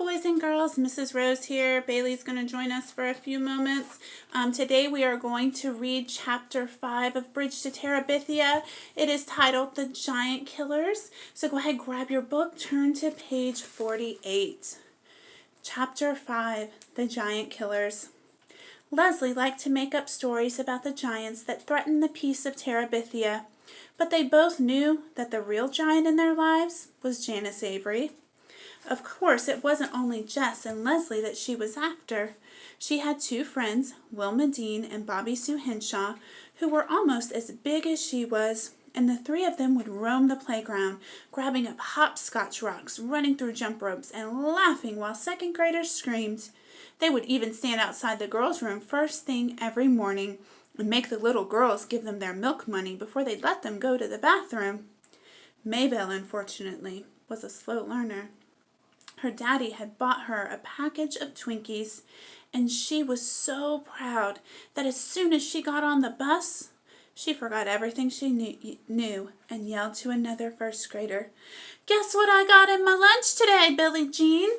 boys and girls. Mrs. Rose here. Bailey's going to join us for a few moments. Today we are going to read Chapter 5 of Bridge to Terabithia. It is titled The Giant Killers. So go ahead, grab your book, turn to page 48. Chapter 5, The Giant Killers. Leslie liked to make up stories about the giants that threatened the peace of Terabithia, but they both knew that the real giant in their lives was Janice Avery. Of course, it wasn't only Jess and Leslie that she was after. She had two friends, Wilma Dean and Bobby Sue Henshaw, who were almost as big as she was, and the three of them would roam the playground, grabbing up hopscotch rocks, running through jump ropes, and laughing while second graders screamed. They would even stand outside the girls' room first thing every morning and make the little girls give them their milk money before they'd let them go to the bathroom. Maybelle, unfortunately, was a slow learner. Her daddy had bought her a package of Twinkies, and she was so proud that as soon as she got on the bus, she forgot everything she knew and yelled to another first grader, "Guess what I got in my lunch today, Billie Jean?"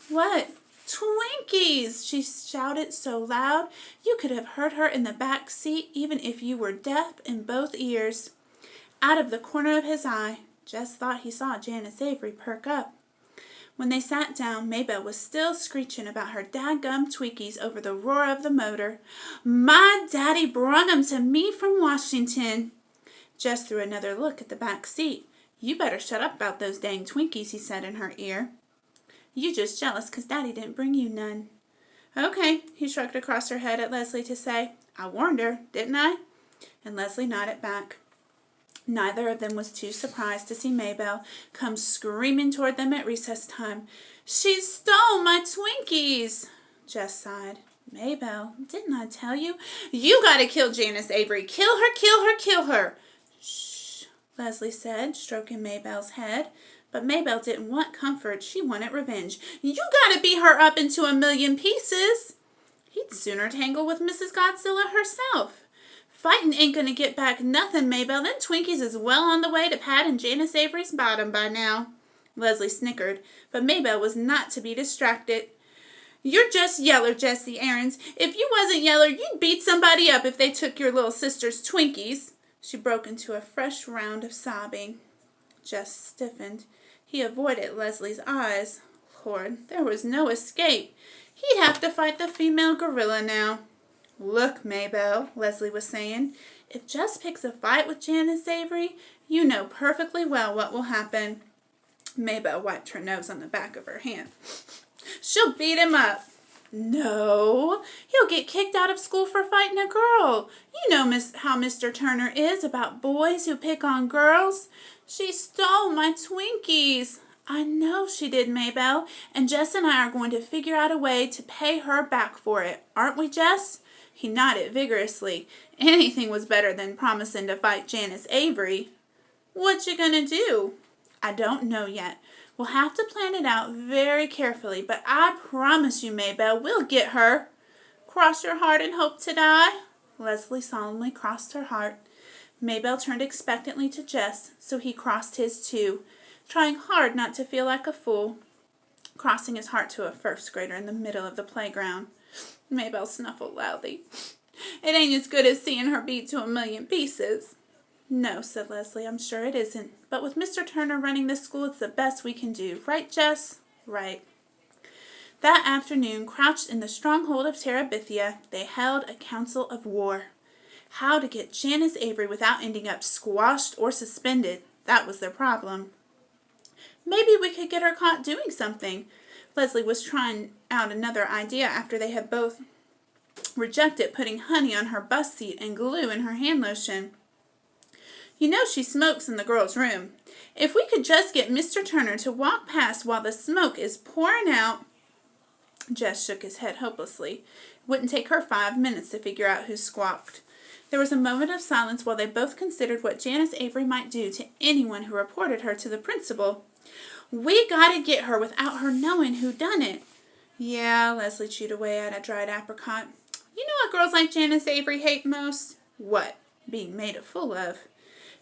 "What?" "Twinkies!" she shouted so loud you could have heard her in the back seat even if you were deaf in both ears. Out of the corner of his eye, Jess thought he saw Janice Avery perk up. When they sat down, Maybelle was still screeching about her dadgum Twinkies over the roar of the motor. "My daddy brung 'em to me from Washington." Jess threw another look at the back seat. "You better shut up about those dang Twinkies," he said in her ear. "You just jealous 'cause daddy didn't bring you none." "Okay," he shrugged across her head at Leslie to say, "I warned her, didn't I?" And Leslie nodded back. Neither of them was too surprised to see Maybelle come screaming toward them at recess time. "She stole my Twinkies!" Jess sighed. "Maybelle, didn't I tell you? You gotta kill Janice Avery. Kill her, kill her, kill her." "Shh," Leslie said, stroking Maybelle's head. But Maybelle didn't want comfort. She wanted revenge. "You gotta beat her up into a million pieces." He'd sooner tangle with Mrs. Godzilla herself. "Fighting ain't gonna get back nothing, Maybelle. Them Twinkies is well on the way to patting Janice Avery's bottom by now." Leslie snickered, but Maybelle was not to be distracted. "You're just yeller, Jessie Aarons. If you wasn't yeller, you'd beat somebody up if they took your little sister's Twinkies." She broke into a fresh round of sobbing. Jess stiffened. He avoided Leslie's eyes. Lord, there was no escape. He'd have to fight the female gorilla now. "Look, Maybelle," Leslie was saying, "if Jess picks a fight with Janice Avery, you know perfectly well what will happen." Maybelle wiped her nose on the back of her hand. "She'll beat him up." "No, he'll get kicked out of school for fighting a girl. You know how Mr. Turner is about boys who pick on girls." "She stole my Twinkies." "I know she did, Maybelle, and Jess and I are going to figure out a way to pay her back for it. Aren't we, Jess?" He nodded vigorously. Anything was better than promising to fight Janice Avery. "What you gonna do?" "I don't know yet. We'll have to plan it out very carefully, but I promise you, Maybelle, we'll get her." "Cross your heart and hope to die?" Leslie solemnly crossed her heart. Maybelle turned expectantly to Jess, so he crossed his too, trying hard not to feel like a fool, crossing his heart to a first grader in the middle of the playground. Maybelle snuffled loudly. "It ain't as good as seeing her beat to a million pieces." "No," said Leslie, "I'm sure it isn't. But with Mr. Turner running this school, it's the best we can do. Right, Jess?" "Right." That afternoon, crouched in the stronghold of Terabithia, they held a council of war. How to get Janice Avery without ending up squashed or suspended, that was their problem. "Maybe we could get her caught doing something." Leslie was trying out another idea after they had both rejected putting honey on her bus seat and glue in her hand lotion. "You know she smokes in the girls' room. If we could just get Mr. Turner to walk past while the smoke is pouring out—" Jess shook his head hopelessly. It wouldn't take her 5 minutes to figure out who squawked. There was a moment of silence while they both considered what Janice Avery might do to anyone who reported her to the principal. "We gotta get her without her knowing who done it." "Yeah," Leslie chewed away at a dried apricot. "You know what girls like Janice Avery hate most?" "What?" "Being made a fool of."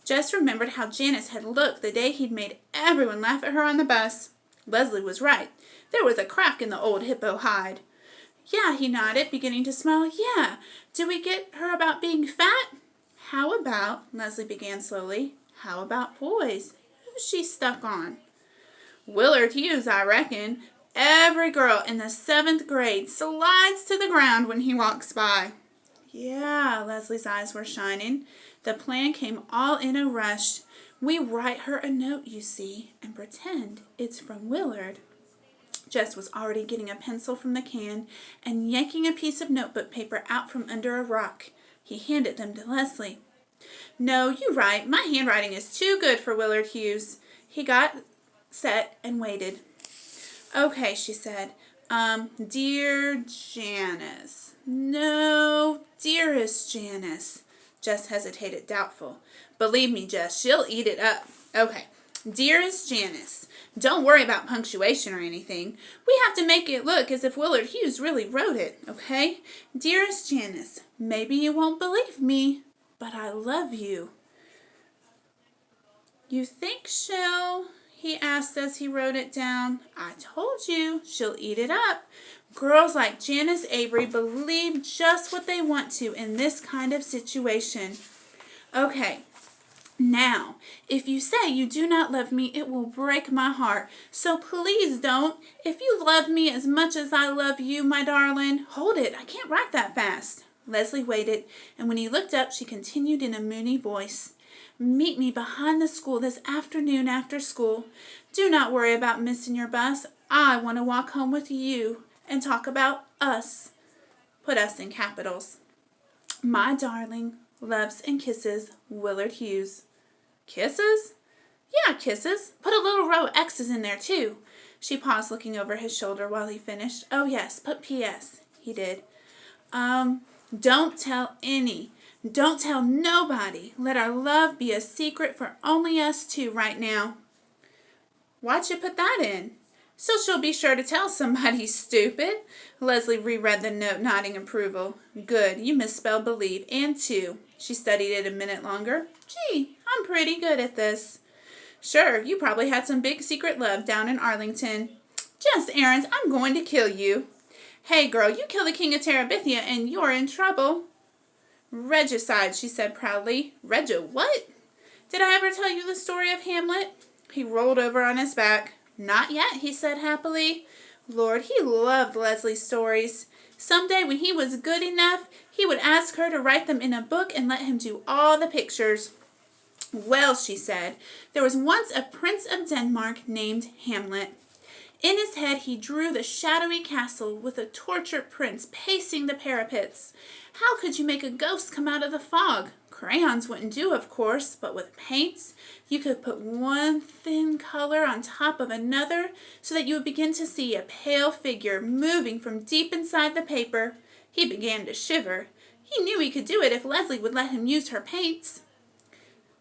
Jess remembered how Janice had looked the day he'd made everyone laugh at her on the bus. Leslie was right. There was a crack in the old hippo hide. Yeah, he nodded, beginning to smile. Yeah. Did we get her about being fat? How about, Leslie began slowly, how about boys? Who's she stuck on? Willard Hughes, I reckon. Every girl in the 7th grade slides to the ground when he walks by. Yeah, Leslie's eyes were shining. The plan came all in a rush. We write her a note, you see, and pretend it's from Willard. Jess was already getting a pencil from the can and yanking a piece of notebook paper out from under a rock. He handed them to Leslie. No, you write. My handwriting is too good for Willard Hughes. He got set and waited. Okay, she said. Dear Janice. No, dearest Janice. Jess hesitated, doubtful. Believe me, Jess, she'll eat it up. Okay. Dearest Janice. Don't worry about punctuation or anything. We have to make it look as if Willard Hughes really wrote it, okay? Dearest Janice, maybe you won't believe me, but I love you. You think she'll... he asked as he wrote it down. I told you, she'll eat it up. Girls like Janice Avery believe just what they want to in this kind of situation. Okay, now, if you say you do not love me, it will break my heart. So please don't. If you love me as much as I love you, my darling, hold it. I can't write that fast. Leslie waited, and when he looked up, she continued in a moony voice. Meet me behind the school this afternoon after school. Do not worry about missing your bus. I want to walk home with you and talk about us. Put us in capitals. My darling, loves and kisses, Willard Hughes. Kisses? Yeah, kisses. Put a little row of X's in there, too. She paused, looking over his shoulder while he finished. Oh, yes, put P.S. He did. Don't tell any. Don't tell nobody. Let our love be a secret for only us two right now. Why'd you put that in? So she'll be sure to tell somebody, stupid. Leslie reread the note, nodding approval. Good, you misspelled believe, and two. She studied it a minute longer. Gee, I'm pretty good at this. Sure, you probably had some big secret love down in Arlington. Jess Aarons, I'm going to kill you. Hey, girl, you kill the king of Terabithia and you're in trouble. Regicide, she said proudly. What? Did I ever tell you the story of Hamlet? He rolled over on his back. Not yet, he said happily. Lord, he loved Leslie's stories. Someday when he was good enough, he would ask her to write them in a book and let him do all the pictures. Well, she said, there was once a prince of Denmark named Hamlet. In his head he drew the shadowy castle with a tortured prince pacing the parapets. How could you make a ghost come out of the fog? Crayons wouldn't do, of course, but with paints, you could put one thin color on top of another so that you would begin to see a pale figure moving from deep inside the paper. He began to shiver. He knew he could do it if Leslie would let him use her paints.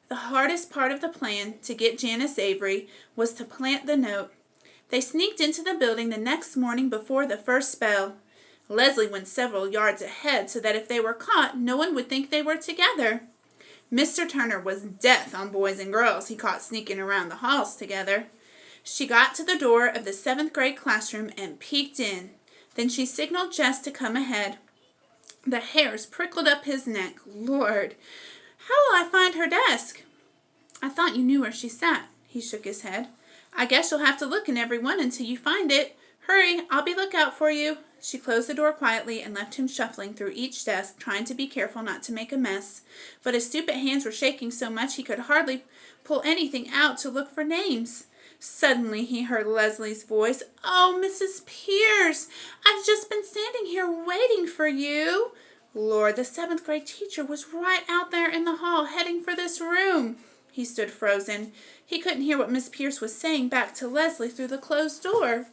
The hardest part of the plan to get Janice Avery was to plant the note. They sneaked into the building the next morning before the first bell. Leslie went several yards ahead so that if they were caught, no one would think they were together. Mr. Turner was death on boys and girls he caught sneaking around the halls together. She got to the door of the 7th grade classroom and peeked in. Then she signaled Jess to come ahead. The hairs prickled up his neck. Lord, how will I find her desk? I thought you knew where she sat. He shook his head. I guess you'll have to look in every one until you find it. Hurry, I'll be lookout for you. She closed the door quietly and left him shuffling through each desk, trying to be careful not to make a mess. But his stupid hands were shaking so much he could hardly pull anything out to look for names. Suddenly he heard Leslie's voice. Oh, Mrs. Pierce, I've just been standing here waiting for you. Lord, the 7th grade teacher was right out there in the hall, heading for this room. He stood frozen. He couldn't hear what Miss Pierce was saying back to Leslie through the closed door.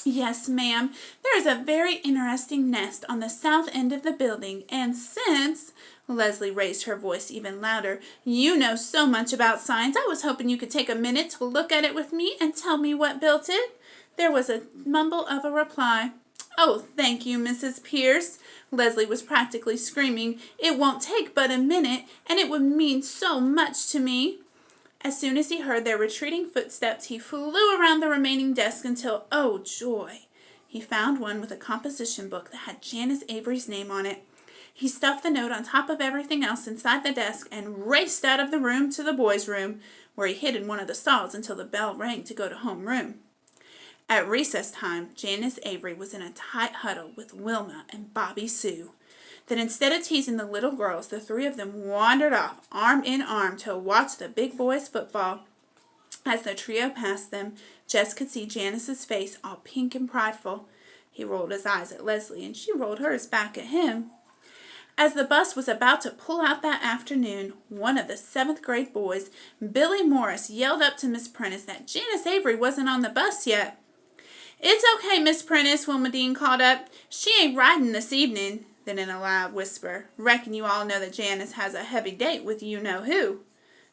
Yes, ma'am. There is a very interesting nest on the south end of the building, and since, Leslie raised her voice even louder, you know so much about science, I was hoping you could take a minute to look at it with me and tell me what built it. There was a mumble of a reply. Oh, thank you, Mrs. Pierce. Leslie was practically screaming. It won't take but a minute, and it would mean so much to me. As soon as he heard their retreating footsteps, he flew around the remaining desks until, oh joy, he found one with a composition book that had Janice Avery's name on it. He stuffed the note on top of everything else inside the desk and raced out of the room to the boys' room, where he hid in one of the stalls until the bell rang to go to homeroom. At recess time, Janice Avery was in a tight huddle with Wilma and Bobby Sue. Then instead of teasing the little girls, the three of them wandered off, arm in arm, to watch the big boys' football. As the trio passed them, Jess could see Janice's face all pink and prideful. He rolled his eyes at Leslie, and she rolled hers back at him. As the bus was about to pull out that afternoon, one of the 7th grade boys, Billy Morris, yelled up to Miss Prentice that Janice Avery wasn't on the bus yet. "It's okay, Miss Prentice," Wilma Dean called up. "She ain't riding this evening." Then in a loud whisper, "Reckon you all know that Janice has a heavy date with you-know-who."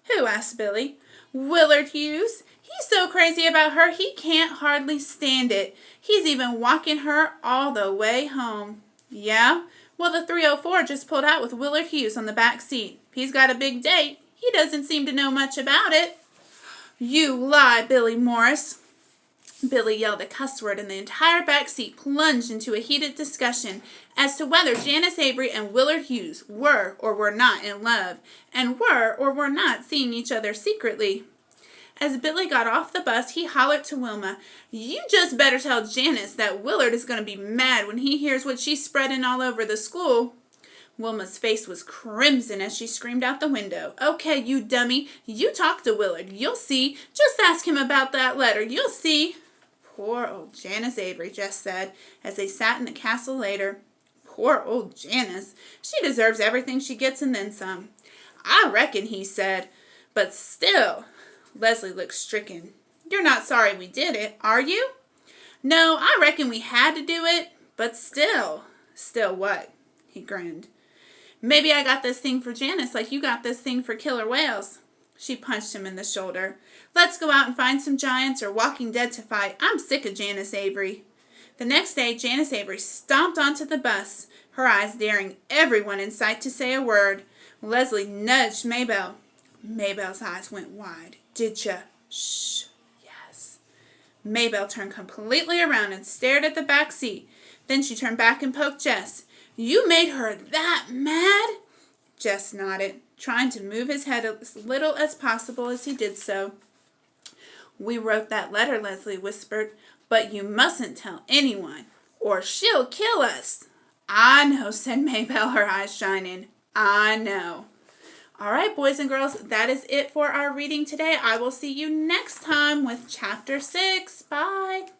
"Who?" asked Billy. "Willard Hughes. He's so crazy about her he can't hardly stand it. He's even walking her all the way home." "Yeah? Well, the 304 just pulled out with Willard Hughes on the back seat. He's got a big date. He doesn't seem to know much about it." "You lie, Billy Morris." Billy yelled a cuss word, and the entire back seat plunged into a heated discussion as to whether Janice Avery and Willard Hughes were or were not in love, and were or were not seeing each other secretly. As Billy got off the bus, he hollered to Wilma, "You just better tell Janice that Willard is going to be mad when he hears what she's spreading all over the school." Wilma's face was crimson as she screamed out the window, "Okay, you dummy, you talk to Willard. You'll see. Just ask him about that letter. You'll see." "Poor old Janice Avery," Jess said, as they sat in the castle later. "Poor old Janice. She deserves everything she gets and then some." "I reckon," he said, "but still." Leslie looked stricken. "You're not sorry we did it, are you?" "No, I reckon we had to do it, but still." "Still what?" He grinned. "Maybe I got this thing for Janice like you got this thing for killer whales." She punched him in the shoulder. "Let's go out and find some giants or walking dead to fight. I'm sick of Janice Avery." The next day, Janice Avery stomped onto the bus, her eyes daring everyone in sight to say a word. Leslie nudged Maybelle. Maybelle's eyes went wide. "Didya?" "Shh." "Yes." Maybelle turned completely around and stared at the back seat. Then she turned back and poked Jess. "You made her that mad?" Jess nodded, trying to move his head as little as possible as he did so. "We wrote that letter," Leslie whispered, "but you mustn't tell anyone, or she'll kill us." "I know," said Maybelle, her eyes shining. "I know." All right, boys and girls, that is it for our reading today. I will see you next time with Chapter 6. Bye.